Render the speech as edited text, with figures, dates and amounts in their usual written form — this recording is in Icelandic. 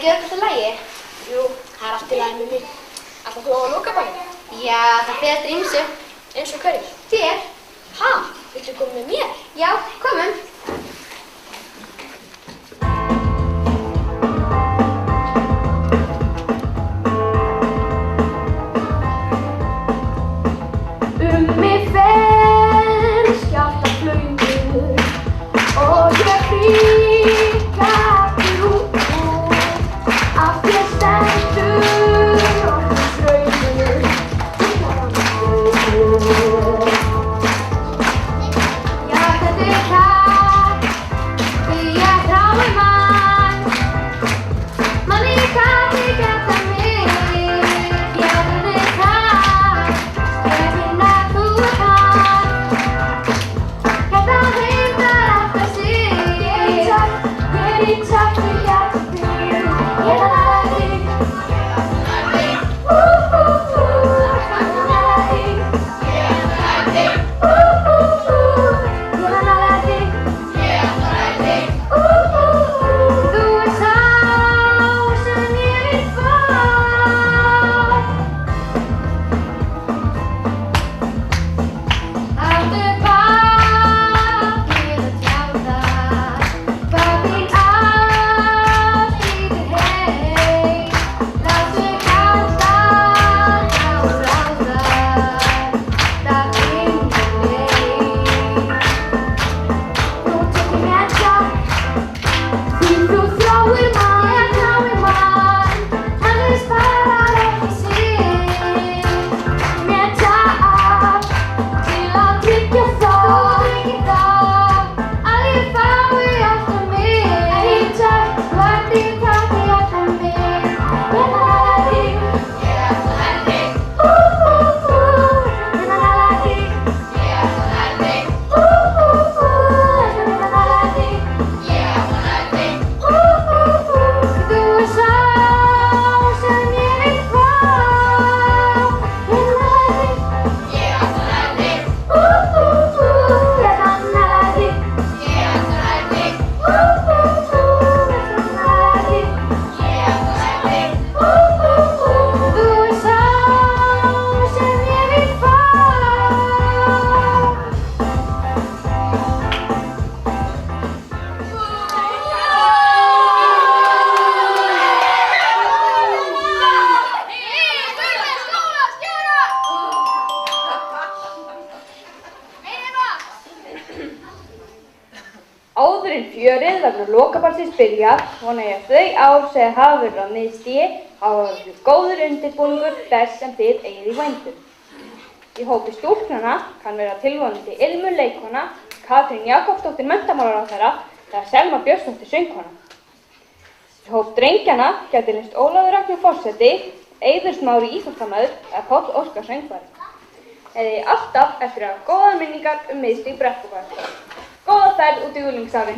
ekki öll í lagi? Jú, það allt í lagi með mig. Ætlar þú á lokaballinu? Já, það fer eftir ýmsu. Eins og hverju? Þér? Ha? Viltu koma með mér? Já, komum. Mig fer skjálftaflautur og ég flíka út af þér stendur okkur draumur. Já, þetta er kalt því ég þrái mann í kalli geta mig. Já, þetta er kalt ef ég nefn þú er hann. Þetta heimtar alltaf sig. Ég er í takt við hjarta þig. Ég er að læra þig. Þú ert sá sem ég vil fá. Hafðu bakið að tjáta hvað þín ást lítur heim. Láttu hjartað á ráðar, það finnur leið. Nú tek ég með sjálf, því þú þráir mann, hann sparar ekki sig. Með tap til að tryggja það að ég fái alltaf mig. Í takt, hvernig takk ég alltaf mig. Ég er að læra þig. Ég er að læra þig. Þú ert sá sem ég vil fá. Ég er að læra þig. Ég er að læra þig. Þú ert sá sem ég vil fá. Áður en fjörið vegna lokaballsins byrjar, vona ég að þau ár sem hafa verið á miðstigi hafa verið góður undirbúningur þess sem þið eigið í vændum. Í hópi stúlknanna kann vera tilvonandi Ilmur leikkona, Katrín Jakobsdóttir menntamálaráðherra eða Selma Björnsdóttir söngkona. Í hóp drengjana gæti leynst Ólafur Ragnar forseti, Eiður Smári íþróttamaður eða Páll Óskar söngvari. Eða ég alltaf eftir að hafa góðar minningar miðstig Brekkubæjar. Góða ferð út í unglingsárið.